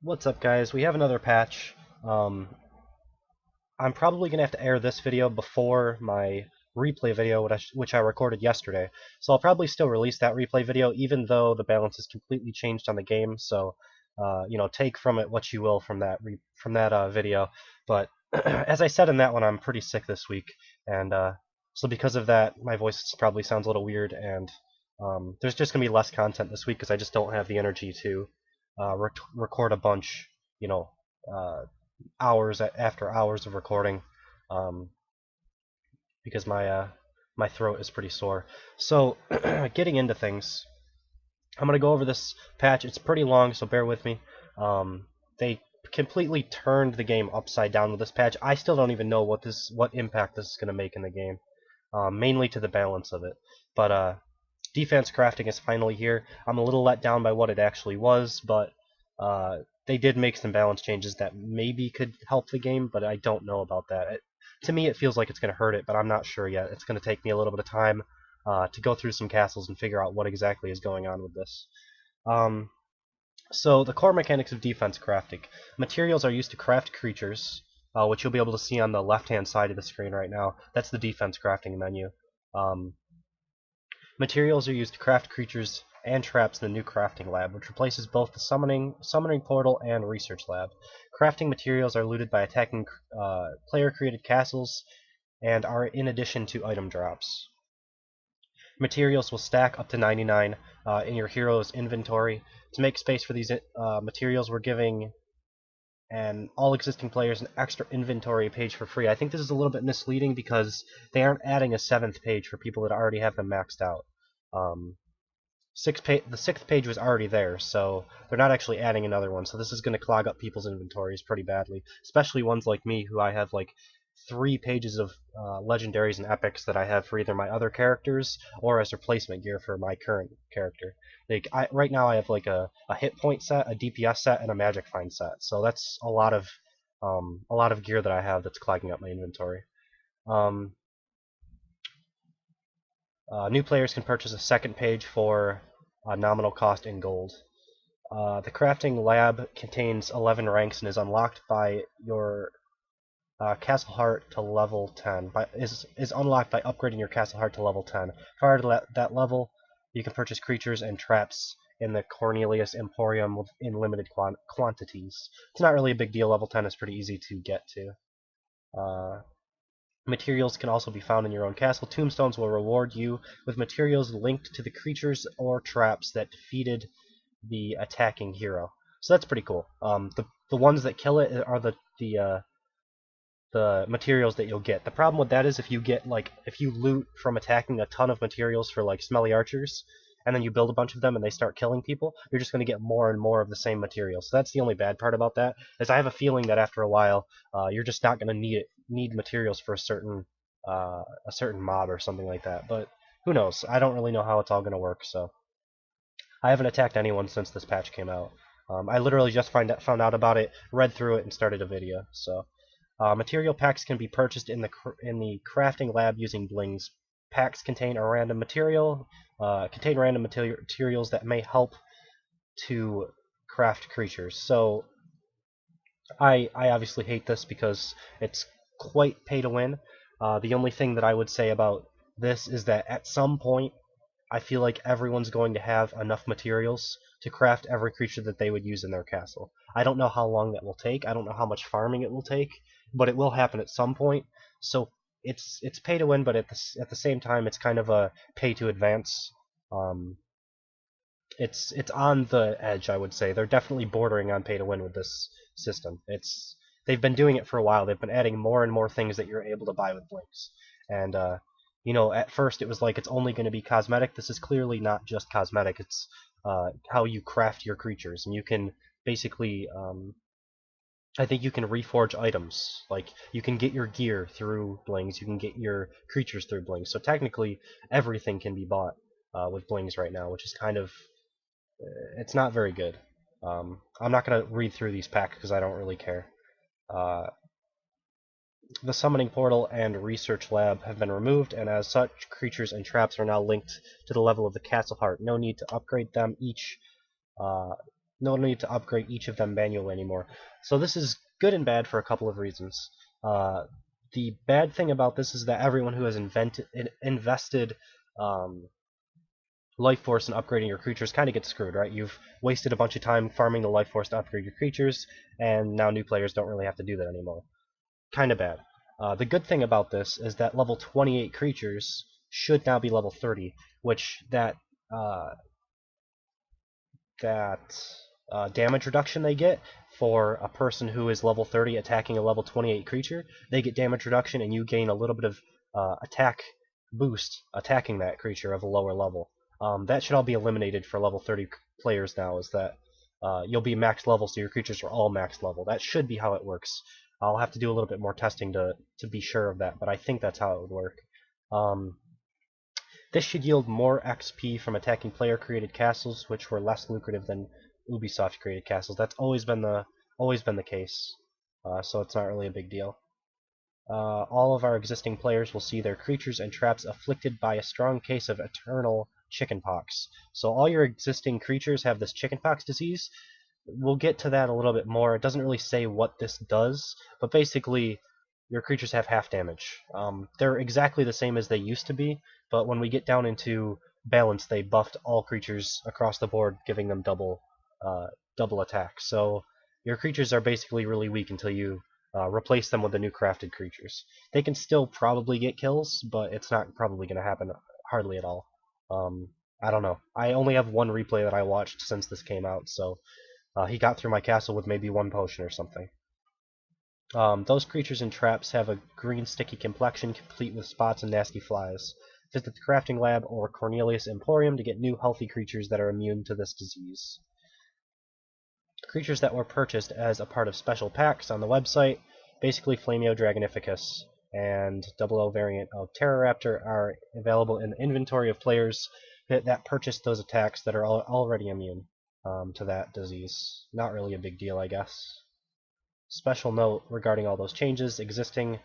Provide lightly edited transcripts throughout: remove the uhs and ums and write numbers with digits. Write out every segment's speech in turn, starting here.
What's up, guys? We have another patch. Um, I'm probably going to have to air this video before my replay video, which I recorded yesterday. So I'll probably still release that replay video, even though the balance is completely changed on the game. So, take from it what you will from that video. But as I said in that one, I'm pretty sick this week, and so because of that, my voice probably sounds a little weird, and there's just going to be less content this week because I just don't have the energy to record a bunch, you know, uh, hours after hours of recording, um, because my throat is pretty sore. So, getting into things, I'm gonna go over this patch. It's pretty long, so bear with me. They completely turned the game upside down with this patch. I still don't even know what impact this is gonna make in the game, mainly to the balance of it. But defense crafting is finally here. I'm a little let down by what it actually was, but they did make some balance changes that maybe could help the game, but I don't know about that. To me, it feels like it's going to hurt it, but I'm not sure yet. It's going to take me a little bit of time to go through some castles and figure out what exactly is going on with this. So the core mechanics of defense crafting. Materials are used to craft creatures, which you'll be able to see on the left-hand side of the screen right now. That's the defense crafting menu. Materials are used to craft creatures and traps in the new crafting lab, which replaces both the summoning portal and research lab. Crafting materials are looted by attacking player-created castles and are in addition to item drops. Materials will stack up to 99 in your hero's inventory. To make space for these materials, we're giving all existing players an extra inventory page for free. I think this is a little bit misleading because they aren't adding a 7th page for people that already have them maxed out. The 6th page was already there, so they're not actually adding another one. So this is going to clog up people's inventories pretty badly, especially ones like me who I have like 3 pages of legendaries and epics that I have for either my other characters or as replacement gear for my current character. Right now I have like a hit point set, a DPS set, and a magic find set. So that's a lot of gear that I have that's clogging up my inventory. New players can purchase a 2nd page for a nominal cost in gold. The crafting lab contains 11 ranks and is unlocked by your Castle Heart to level 10. Is unlocked by upgrading your Castle Heart to level 10. Prior to that level, you can purchase creatures and traps in the Cornelius emporium in limited quantities. It's not really a big deal. Level 10 is pretty easy to get to. Materials can also be found in your own castle. Tombstones will reward you with materials linked to the creatures or traps that defeated the attacking hero. So that's pretty cool. The ones that kill it are the materials that you'll get. The problem with that is if you loot from attacking a ton of materials for like smelly archers, and then you build a bunch of them and they start killing people, you're just going to get more and more of the same material. So that's the only bad part about that, is I have a feeling that after a while, you're just not going to need materials for a certain mob or something like that. But who knows? I don't really know how it's all going to work, so I haven't attacked anyone since this patch came out. I literally just found out about it, read through it, and started a video. So material packs can be purchased in the crafting lab using blings. Packs contain random materials that may help to craft creatures. So I obviously hate this because it's quite pay to win. The only thing that I would say about this is that at some point I feel like everyone's going to have enough materials to craft every creature that they would use in their castle. I don't know how long that will take. I don't know how much farming it will take, but it will happen at some point. So it's pay to win, but at the same time, it's kind of a pay to advance. It's on the edge, I would say. They're definitely bordering on pay to win with this system. They've been doing it for a while. They've been adding more and more things that you're able to buy with blinks. And at first it was like it's only going to be cosmetic. This is clearly not just cosmetic. It's how you craft your creatures, and you can basically I think you can reforge items. Like, you can get your gear through blings, you can get your creatures through blings. So technically, everything can be bought with blings right now, which is kind of... it's not very good. I'm not going to read through these packs because I don't really care. The summoning portal and research lab have been removed, and as such, creatures and traps are now linked to the level of the Castle Heart. No need to upgrade them. No need to upgrade each of them manually anymore. So this is good and bad for a couple of reasons. The bad thing about this is that everyone who has invested life force in upgrading your creatures kind of gets screwed, right? You've wasted a bunch of time farming the life force to upgrade your creatures, and now new players don't really have to do that anymore. Kind of bad. The good thing about this is that level 28 creatures should now be level 30, which uh, that damage reduction they get for a person who is level 30 attacking a level 28 creature, they get damage reduction and you gain a little bit of attack boost attacking that creature of a lower level. That should all be eliminated for level 30 players now, is that you'll be max level, so your creatures are all max level. That should be how it works. I'll have to do a little bit more testing to be sure of that, but I think that's how it would work. This should yield more XP from attacking player-created castles, which were less lucrative than Ubisoft-created castles. That's always been the case, so it's not really a big deal. All of our existing players will see their creatures and traps afflicted by a strong case of eternal chickenpox. So all your existing creatures have this chickenpox disease. We'll get to that a little bit more. It doesn't really say what this does, but basically your creatures have half damage. They're exactly the same as they used to be, but when we get down into balance, they buffed all creatures across the board, giving them double attack. So your creatures are basically really weak until you replace them with the new crafted creatures. They can still probably get kills, but it's not probably going to happen hardly at all. I don't know. I only have one replay that I watched since this came out, so he got through my castle with maybe one potion or something. Those creatures and traps have a green sticky complexion complete with spots and nasty flies. Visit the crafting lab or Cornelius emporium to get new healthy creatures that are immune to this disease. Creatures that were purchased as a part of special packs on the website, basically Flameo Dragonificus and 00 variant of Terroraptor, are available in the inventory of players that purchased those attacks that are already immune to that disease. Not really a big deal, I guess. Special note regarding all those changes: existing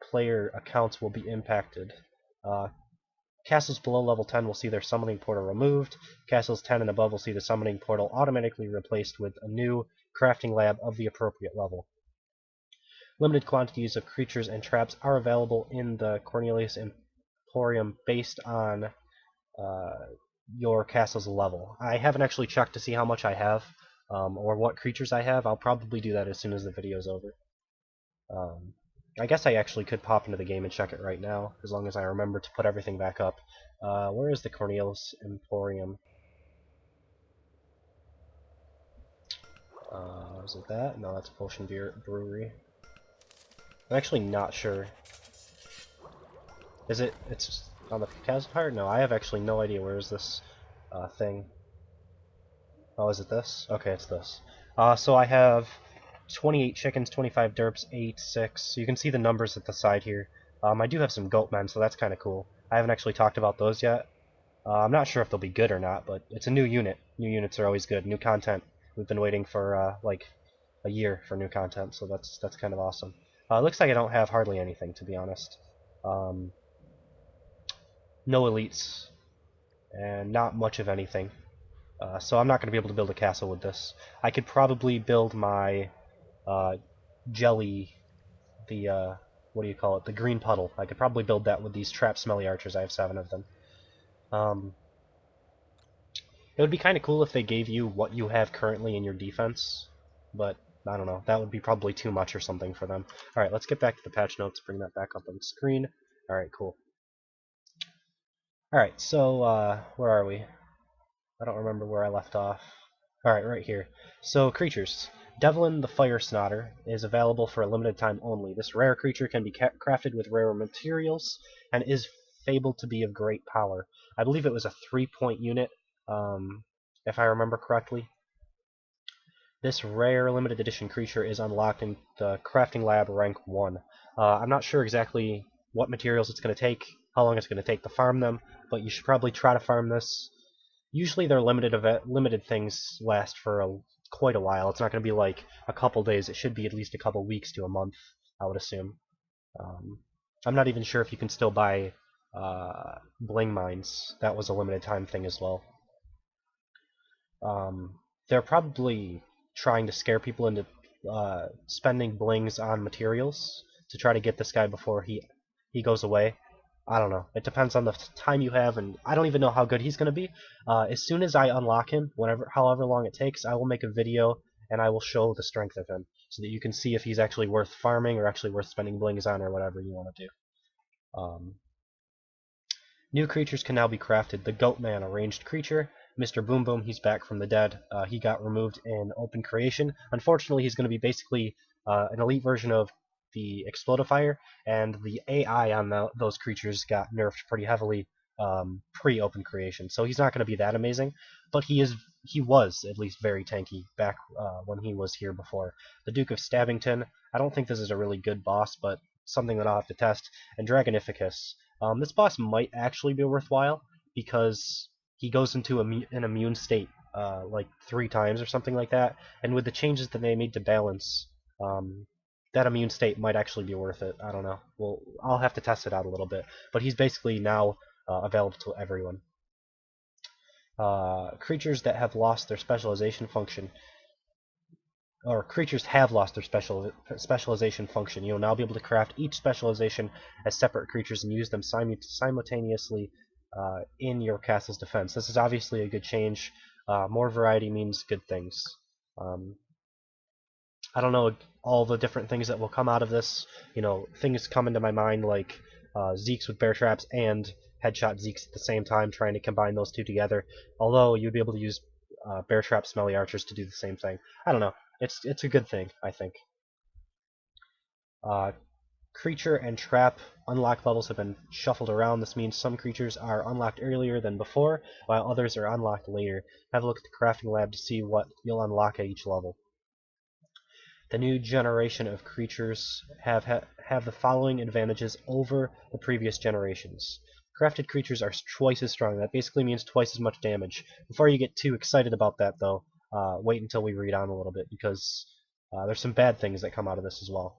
player accounts will be impacted. Castles below level 10 will see their summoning portal removed. Castles 10 and above will see the summoning portal automatically replaced with a new crafting lab of the appropriate level. Limited quantities of creatures and traps are available in the Cornelius Emporium based on your castle's level. I haven't actually checked to see how much I have, or what creatures I have. I'll probably do that as soon as the video's over. I guess I actually could pop into the game and check it right now, as long as I remember to put everything back up. Where is the Cornelius Emporium? Is it that? No, that's Potion Brewery. I'm actually not sure. Is it? It's on the castle part? No, I have actually no idea. Where is this thing? Oh, is it this? Okay, it's this. So I have 28 chickens, 25 derps, 8, 6. You can see the numbers at the side here. I do have some goatmen, so that's kind of cool. I haven't actually talked about those yet. I'm not sure if they'll be good or not, but it's a new unit. New units are always good. New content. We've been waiting for like a year for new content, so that's kind of awesome. Looks like I don't have hardly anything, to be honest. No elites, and not much of anything. So I'm not going to be able to build a castle with this. I could probably build my jelly, the what do you call it? The green puddle. I could probably build that with these trap smelly archers. I have 7 of them. It would be kind of cool if they gave you what you have currently in your defense, but I don't know. That would be probably too much or something for them. Alright, let's get back to the patch notes, bring that back up on the screen. Alright, cool. Alright, so, where are we? I don't remember where I left off. Alright, right here. So, creatures. Devlin the Fire Snotter is available for a limited time only. This rare creature can be crafted with rare materials, and is fabled to be of great power. I believe it was a 3-point unit, if I remember correctly. This rare limited edition creature is unlocked in the Crafting Lab rank 1. I'm not sure exactly what materials it's going to take, how long it's going to take to farm them, but you should probably try to farm this. Usually their limited things last for quite a while. It's not going to be like a couple days. It should be at least a couple weeks to a month, I would assume. I'm not even sure if you can still buy bling mines. That was a limited time thing as well. they're probably trying to scare people into spending blings on materials to try to get this guy before he goes away. I don't know. It depends on the time you have, and I don't even know how good he's going to be. As soon as I unlock him, however long it takes, I will make a video and I will show the strength of him so that you can see if he's actually worth farming or actually worth spending blings on or whatever you want to do. New creatures can now be crafted. The Goatman, a ranged creature. Mr. Boom Boom, he's back from the dead. He got removed in open creation. Unfortunately, he's going to be basically an elite version of the Explodifier, and the AI on those creatures got nerfed pretty heavily pre-open creation. So he's not going to be that amazing, but he was at least very tanky back when he was here before. The Duke of Stabbington, I don't think this is a really good boss, but something that I'll have to test. And Dragonificus. This boss might actually be worthwhile because he goes into an immune state like 3 times or something like that, and with the changes that they made to balance, that immune state might actually be worth it. I don't know. Well, I'll have to test it out a little bit, but he's basically now available to everyone. Creatures that have lost their specialization function, or creatures have lost their specialization function. You'll now be able to craft each specialization as separate creatures and use them simultaneously in your castle's defense. This is obviously a good change. More variety means good things. I don't know all the different things that will come out of this. You know, things come into my mind like Zeeks with bear traps and headshot Zeeks at the same time, trying to combine those two together. Although you'd be able to use bear trap smelly archers to do the same thing. I don't know. It's a good thing, I think. Creature and trap unlock levels have been shuffled around. This means some creatures are unlocked earlier than before, while others are unlocked later. Have a look at the crafting lab to see what you'll unlock at each level. The new generation of creatures have the following advantages over the previous generations. Crafted creatures are twice as strong. That basically means twice as much damage. Before you get too excited about that, though, wait until we read on a little bit, because there's some bad things that come out of this as well.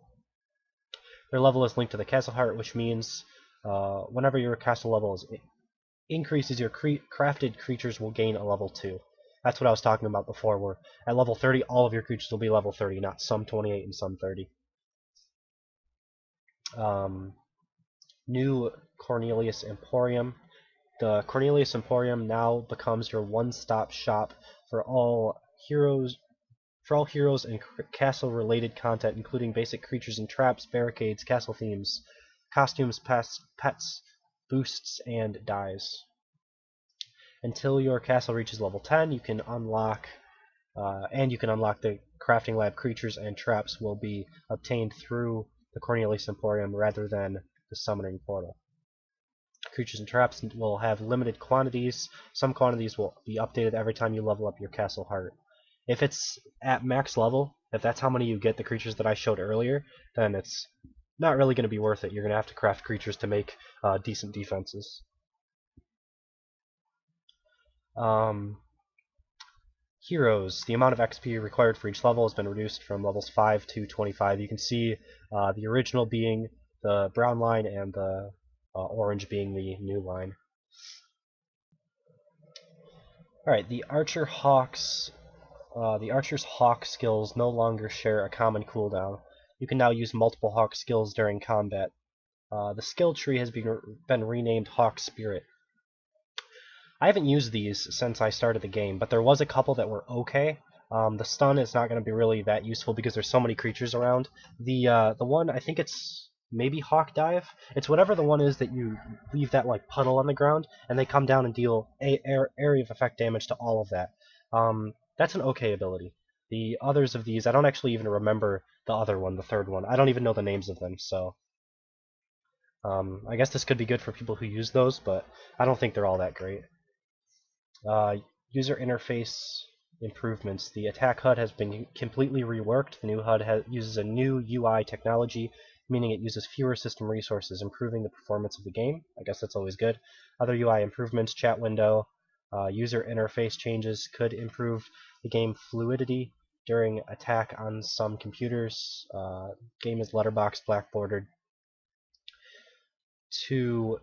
Their level is linked to the castle heart, which means whenever your castle level increases, your crafted creatures will gain a level 2. That's what I was talking about before, where at level 30, all of your creatures will be level 30, not some 28 and some 30. New Cornelius Emporium. The Cornelius Emporium now becomes your one-stop shop for all heroes and castle-related content, including basic creatures and traps, barricades, castle themes, costumes, pets, boosts, and dyes. Until your castle reaches level 10, you can unlock the crafting lab. Creatures and traps will be obtained through the Cornelius Emporium rather than the summoning portal. Creatures and traps will have limited quantities. Some quantities will be updated every time you level up your castle heart. If it's at max level, if that's how many you get, the creatures that I showed earlier, then it's not really going to be worth it. You're going to have to craft creatures to make decent defenses. Heroes. The amount of XP required for each level has been reduced from levels 5 to 25. You can see the original being the brown line and the orange being the new line. Alright, the Archer's Hawk skills no longer share a common cooldown. You can now use multiple Hawk skills during combat. The skill tree has been renamed Hawk Spirit. I haven't used these since I started the game, but there was a couple that were okay. The stun is not going to be really that useful because there's so many creatures around. The one, I think it's maybe Hawk Dive. It's whatever the one is that you leave that like puddle on the ground, and they come down and deal area of effect damage to all of that. That's an okay ability. The others of these, I don't actually even remember the other one, the third one. I don't even know the names of them, so I guess this could be good for people who use those, but I don't think they're all that great. User interface improvements. The attack HUD has been completely reworked. The new HUD uses a new UI technology, meaning it uses fewer system resources, improving the performance of the game. I guess that's always good. Other UI improvements, chat window, user interface changes could improve the game fluidity during attack on some computers. Game is letterbox black bordered. To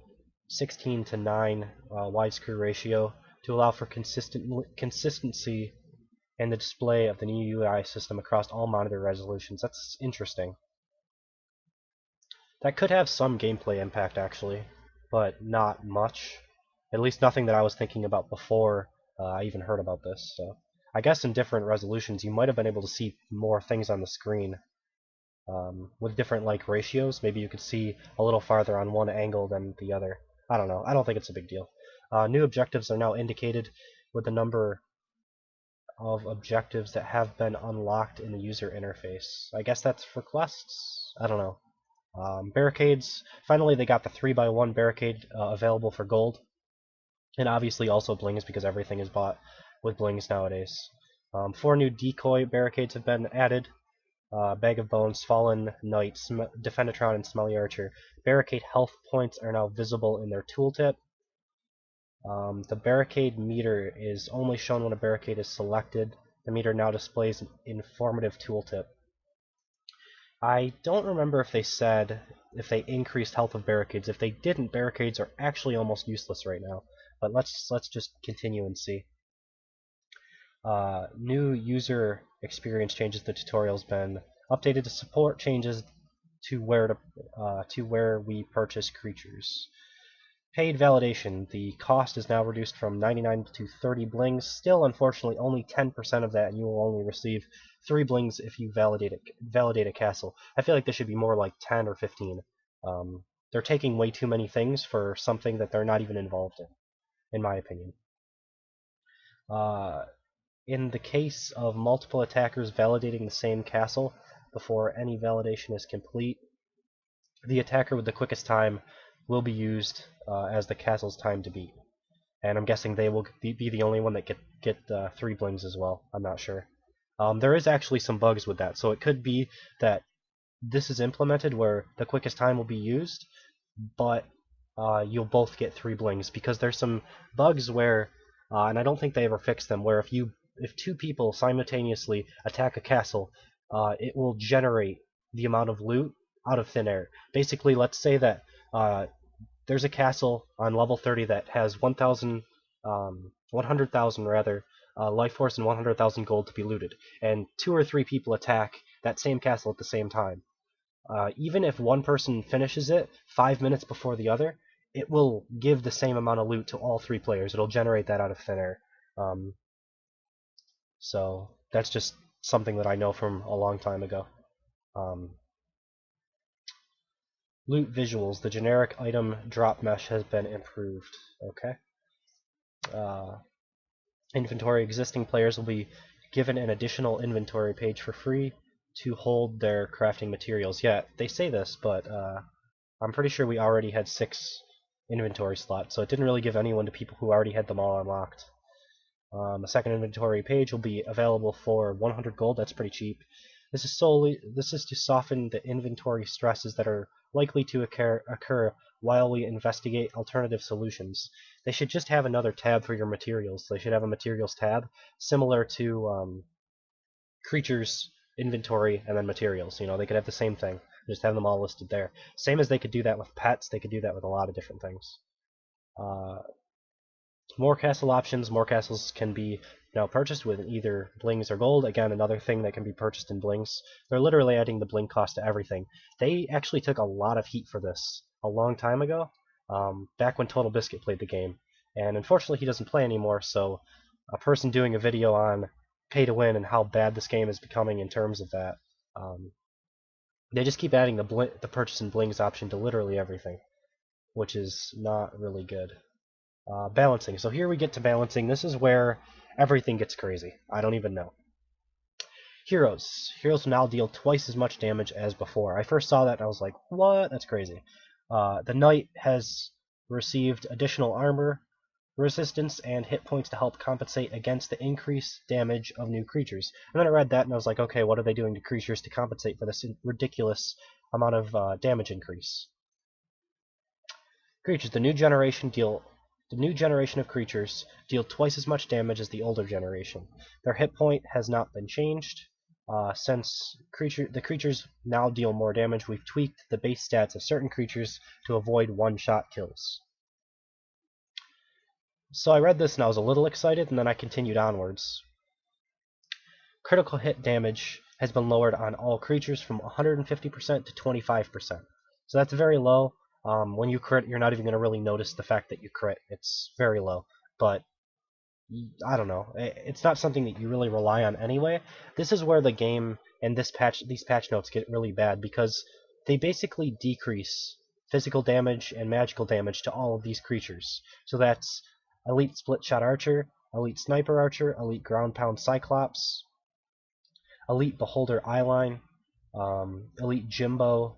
16:9 widescreen ratio to allow for consistency and the display of the new UI system across all monitor resolutions. That's interesting. That could have some gameplay impact, actually, but not much. At least nothing that I was thinking about before I even heard about this. So I guess in different resolutions you might have been able to see more things on the screen. With different like ratios, maybe you could see a little farther on one angle than the other. I don't know. I don't think it's a big deal. New objectives are now indicated with the number of objectives that have been unlocked in the user interface. I guess that's for quests? I don't know. Barricades, finally they got the 3x1 barricade available for gold. And obviously also blings, because everything is bought with blings nowadays. 4 new decoy barricades have been added. Bag of Bones, Fallen Knight, Defendatron, and Smelly Archer. Barricade health points are now visible in their tooltip. The barricade meter is only shown when a barricade is selected. The meter now displays an informative tooltip. I don't remember if they said if they increased health of barricades. If they didn't, barricades are actually almost useless right now. But let's just continue and see. New user experience changes. The tutorial's been updated to support changes to where we purchase creatures. Paid validation. The cost is now reduced from 99 to 30 blings. Still, unfortunately, only 10% of that, and you will only receive 3 blings if you validate a castle. I feel like this should be more like 10 or 15. They're taking way too many things for something that they're not even involved in my opinion. In the case of multiple attackers validating the same castle before any validation is complete, the attacker with the quickest time will be used as the castle's time to beat. And I'm guessing they will be the only one that get 3 blings as well. I'm not sure. There is actually some bugs with that, so it could be that this is implemented where the quickest time will be used, but you'll both get 3 blings, because there's some bugs where, and I don't think they ever fixed them, where if 2 people simultaneously attack a castle, it will generate the amount of loot out of thin air. Basically, let's say that there's a castle on level 30 that has 100,000 life force and 100,000 gold to be looted, and 2 or 3 people attack that same castle at the same time. Even if one person finishes it 5 minutes before the other, it will give the same amount of loot to all 3 players. It'll generate that out of thin air. So that's just something that I know from a long time ago. Loot visuals. The generic item drop mesh has been improved. Okay. Inventory. Existing players will be given an additional inventory page for free to hold their crafting materials. Yeah, they say this, but I'm pretty sure we already had 6 inventory slots, so it didn't really give anyone to people who already had them all unlocked. A second inventory page will be available for 100 gold. That's pretty cheap. This is to soften the inventory stresses that are likely to occur while we investigate alternative solutions. They should just have another tab for your materials. They should have a materials tab similar to creatures, inventory, and then materials. You know, they could have the same thing. Just have them all listed there. Same as they could do that with pets, they could do that with a lot of different things. More castle options. More castles can be now purchased with either blings or gold. Again, another thing that can be purchased in blings. They're literally adding the bling cost to everything. They actually took a lot of heat for this a long time ago, back when Total Biscuit played the game. And unfortunately, he doesn't play anymore, so a person doing a video on pay to win and how bad this game is becoming in terms of that, they just keep adding the purchase in blings option to literally everything, which is not really good. Balancing. So here we get to balancing. This is where everything gets crazy. I don't even know. Heroes. Heroes will now deal twice as much damage as before. I first saw that and I was like, what? That's crazy. The Knight has received additional armor, resistance, and hit points to help compensate against the increased damage of new creatures. And then I read that and I was like, okay, what are they doing to creatures to compensate for this ridiculous amount of damage increase? Creatures. The new generation of creatures deal twice as much damage as the older generation. Their hit point has not been changed. Since the creatures now deal more damage, we've tweaked the base stats of certain creatures to avoid one-shot kills. So I read this and I was a little excited, and then I continued onwards. critical hit damage has been lowered on all creatures from 150% to 25%. So that's very low. When you crit, you're not even going to really notice the fact that you crit. It's very low. But I don't know. It's not something that you really rely on anyway. This is where the game and these patch notes get really bad, because they basically decrease physical damage and magical damage to all of these creatures. So that's Elite Split Shot Archer, Elite Sniper Archer, Elite Ground Pound Cyclops, Elite Beholder Eyeline, Elite Jimbo,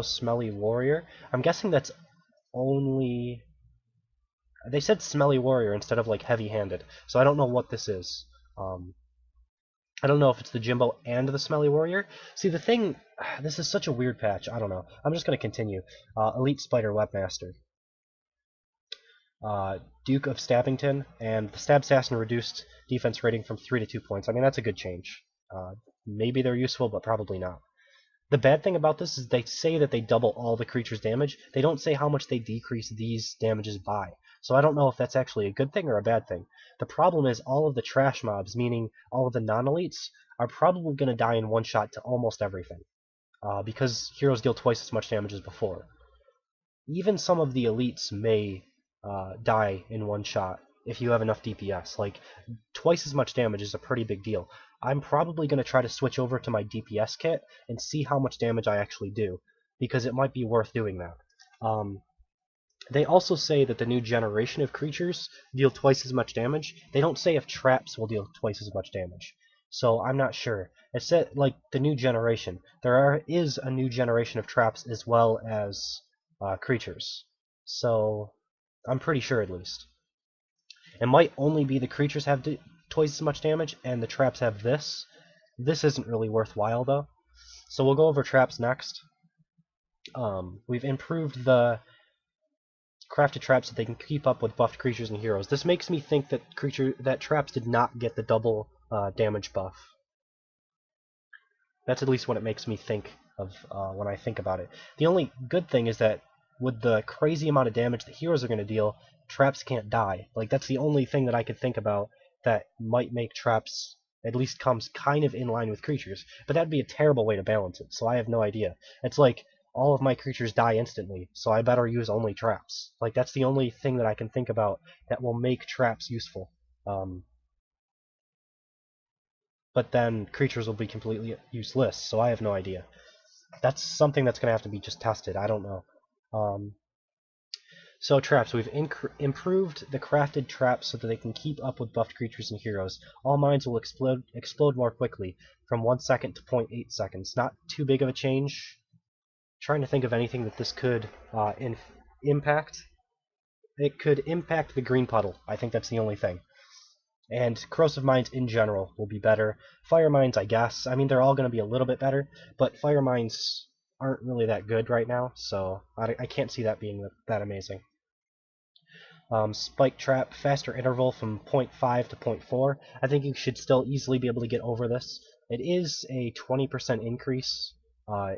Smelly Warrior. I'm guessing that's only... They said Smelly Warrior instead of like Heavy-Handed, so I don't know what this is. I don't know if it's the Jimbo and the Smelly Warrior. See, the thing... This is such a weird patch. I don't know. I'm just going to continue. Elite Spider Webmaster. Duke of Stabbington, and the Stab Assassin reduced defense rating from 3 to 2 points. I mean, that's a good change. Maybe they're useful, but probably not. The bad thing about this is they say that they double all the creature's damage. They don't say how much they decrease these damages by. So I don't know if that's actually a good thing or a bad thing. The problem is all of the trash mobs, meaning all of the non-elites, are probably going to die in one shot to almost everything. Because heroes deal twice as much damage as before. Even some of the elites may die in one shot if you have enough DPS. Like, twice as much damage is a pretty big deal. I'm probably going to try to switch over to my DPS kit and see how much damage I actually do, because it might be worth doing that. They also say that the new generation of creatures deal twice as much damage. They don't say if traps will deal twice as much damage, so I'm not sure. It said, like, the new generation. There is a new generation of traps as well as creatures, so I'm pretty sure at least. It might only be the creatures have twice as much damage, and the traps have this. This isn't really worthwhile, though. So we'll go over traps next. We've improved the crafted traps so they can keep up with buffed creatures and heroes. This makes me think that traps did not get the double damage buff. That's at least what it makes me think of when I think about it. The only good thing is that with the crazy amount of damage that heroes are going to deal, traps can't die. Like, that's the only thing that I could think about that might make traps at least comes kind of in line with creatures. But that'd be a terrible way to balance it, so I have no idea. It's like, all of my creatures die instantly, so I better use only traps. Like, that's the only thing that I can think about that will make traps useful. But then creatures will be completely useless, so I have no idea. That's something that's going to have to be just tested. I don't know. So traps, we've improved the crafted traps so that they can keep up with buffed creatures and heroes. All mines will explode more quickly, from 1 second to 0.8 seconds. Not too big of a change. Trying to think of anything that this could impact. It could impact the green puddle. I think that's the only thing. And corrosive mines in general will be better. Fire mines, I guess. I mean, they're all going to be a little bit better, but fire mines aren't really that good right now, so I can't see that being that amazing. Spike trap, faster interval from 0.5 to 0.4. I think you should still easily be able to get over this. It is a 20% increase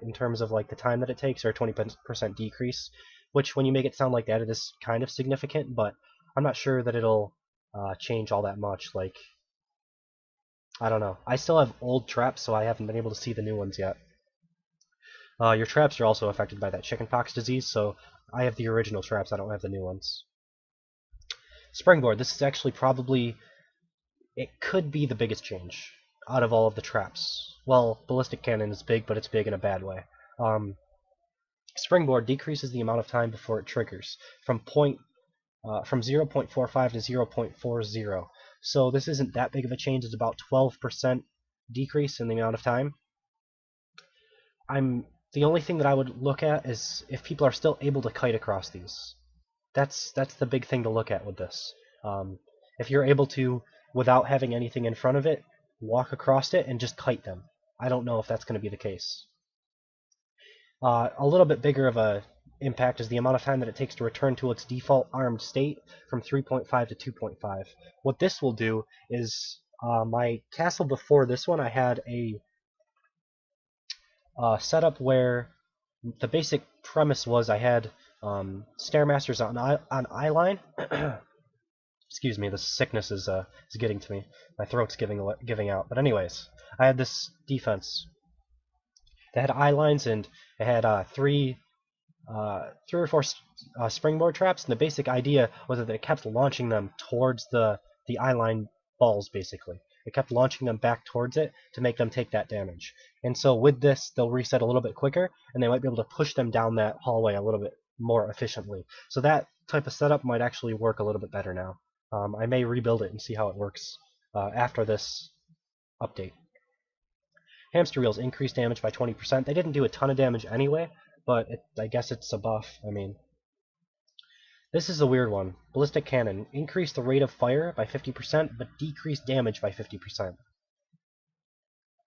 in terms of like the time that it takes, or a 20% decrease, which when you make it sound like that, it is kind of significant, but I'm not sure that it'll change all that much. Like, I don't know. I still have old traps, so I haven't been able to see the new ones yet. Your traps are also affected by that chickenpox disease, so I have the original traps, I don't have the new ones. Springboard, this is actually probably, it could be the biggest change out of all of the traps. Well, ballistic cannon is big, but it's big in a bad way. Springboard decreases the amount of time before it triggers from 0.45 to 0.40. So this isn't that big of a change. It's about 12% decrease in the amount of time. The only thing that I would look at is if people are still able to kite across these. That's the big thing to look at with this. If you're able to, without having anything in front of it, walk across it and just kite them. I don't know if that's going to be the case. A little bit bigger of a impact is the amount of time that it takes to return to its default armed state from 3.5 to 2.5. What this will do is, my castle before this one, I had a setup where the basic premise was I had Stairmasters on eyeline, Excuse me, the sickness is getting to me. My throat's giving out. But anyways, I had this defense. They had eye lines and it had three or four springboard traps, and the basic idea was that it kept launching them towards the eyeline balls, basically. It kept launching them back towards it to make them take that damage. And so with this, they'll reset a little bit quicker, and they might be able to push them down that hallway a little bit more efficiently. So that type of setup might actually work a little bit better now. I may rebuild it and see how it works after this update. Hamster wheels increased damage by 20%. They didn't do a ton of damage anyway, but I guess it's a buff. I mean, this is a weird one. Ballistic cannon increased the rate of fire by 50%, but decreased damage by 50%.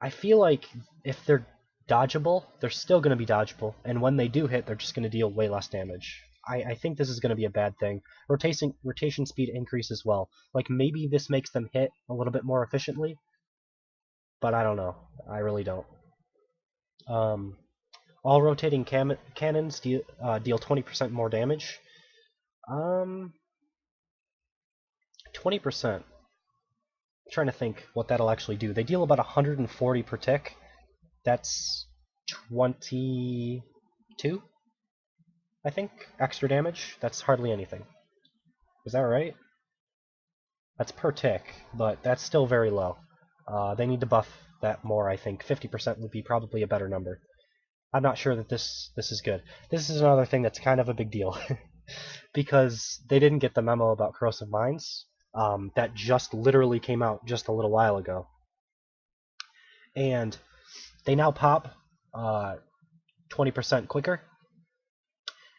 I feel like if they're dodgeable, they're still going to be dodgeable, and when they do hit, they're just going to deal way less damage. I think this is going to be a bad thing. Rotation speed increase as well. Like, maybe this makes them hit a little bit more efficiently, but I don't know. I really don't. All rotating cannons deal 20% more damage. 20%. I'm trying to think what that'll actually do. They deal about 140 per tick. That's 22, I think, extra damage. That's hardly anything. Is that right? That's per tick, but that's still very low. They need to buff that more, I think. 50% would be probably a better number. I'm not sure that this is good. This is another thing that's kind of a big deal. Because they didn't get the memo about corrosive mines. That just literally came out just a little while ago. And they now pop 20% quicker,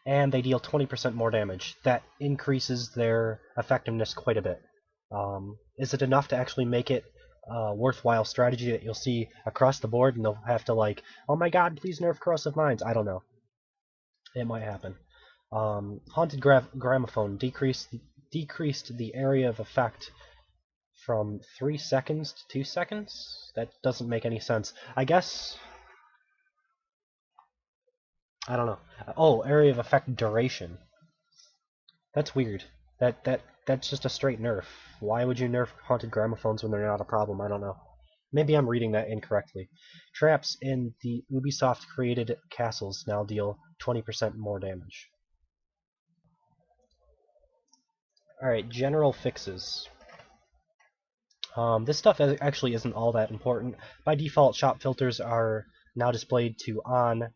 and they deal 20% more damage. That increases their effectiveness quite a bit. Is it enough to actually make it a worthwhile strategy that you'll see across the board, and they'll have to like, oh my god, please nerf corrosive mines? I don't know. It might happen. Haunted Gramophone decreased the area of effect from 3 seconds to 2 seconds? That doesn't make any sense. I guess... I don't know. Oh, area of effect duration. That's weird. That's just a straight nerf. Why would you nerf Haunted Gramophones when they're not a problem? I don't know. Maybe I'm reading that incorrectly. Traps in the Ubisoft-created castles now deal 20% more damage. Alright, general fixes. This stuff actually isn't all that important. By default, shop filters are now displayed on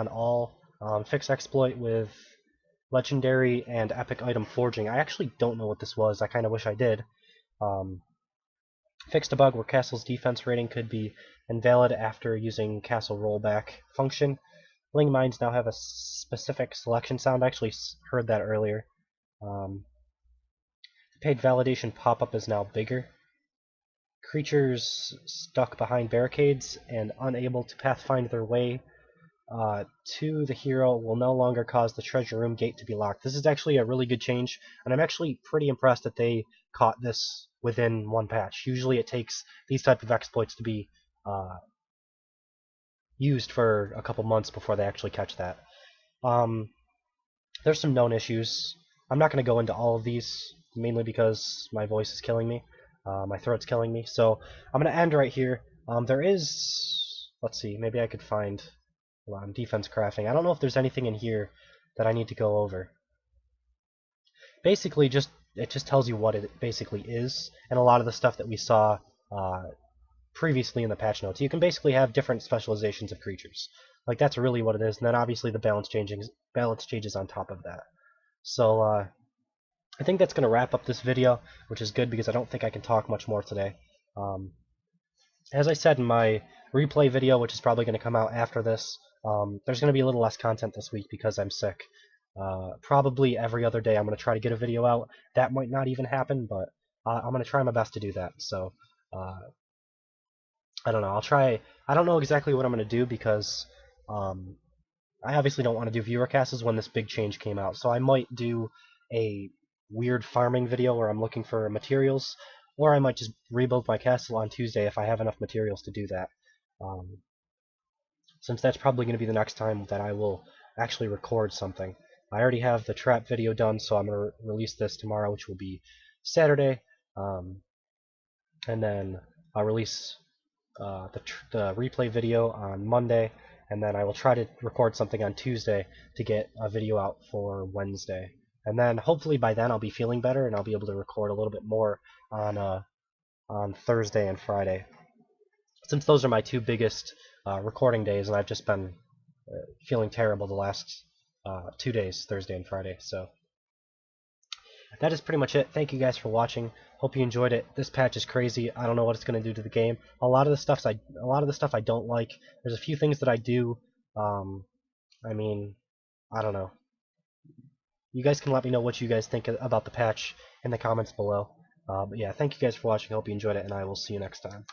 all. Fix exploit with legendary and epic item forging. I actually don't know what this was. I kind of wish I did. Fixed a bug where castle's defense rating could be invalid after using castle rollback function. Bling mines now have a specific selection sound. I actually heard that earlier. The paid validation pop-up is now bigger. Creatures stuck behind barricades and unable to pathfind their way to the hero will no longer cause the treasure room gate to be locked. This is actually a really good change, and I'm actually pretty impressed that they caught this within one patch. Usually it takes these type of exploits to be used for a couple months before they actually catch that. There's some known issues. I'm not going to go into all of these, mainly because my voice is killing me. My throat's killing me. So I'm going to end right here. There is... Let's see, maybe I could find... defense crafting. I don't know if there's anything in here that I need to go over. Basically, it just tells you what it basically is, and a lot of the stuff that we saw previously in the patch notes. You can basically have different specializations of creatures. Like, that's really what it is, and then obviously the balance changes on top of that. So, I think that's going to wrap up this video, which is good because I don't think I can talk much more today. As I said in my replay video, which is probably going to come out after this, there's going to be a little less content this week because I'm sick. Probably every other day I'm going to try to get a video out. That might not even happen, but I'm going to try my best to do that. So, I don't know. I'll try. I don't know exactly what I'm going to do because I obviously don't want to do viewer casts when this big change came out. So I might do a weird farming video where I'm looking for materials, or I might just rebuild my castle on Tuesday if I have enough materials to do that. Since that's probably going to be the next time that I will actually record something. I already have the trap video done, so I'm going to release this tomorrow, which will be Saturday. And then I'll release the replay video on Monday, and then I will try to record something on Tuesday to get a video out for Wednesday. And then hopefully by then I'll be feeling better and I'll be able to record a little bit more on Thursday and Friday. Since those are my two biggest recording days, and I've just been feeling terrible the last 2 days, Thursday and Friday. So that is pretty much it. Thank you guys for watching. Hope you enjoyed it. This patch is crazy. I don't know what it's going to do to the game. A lot of the stuff I don't like. There's a few things that I do. I mean, I don't know. You guys can let me know what you guys think about the patch in the comments below. But yeah, thank you guys for watching. Hope you enjoyed it, and I will see you next time.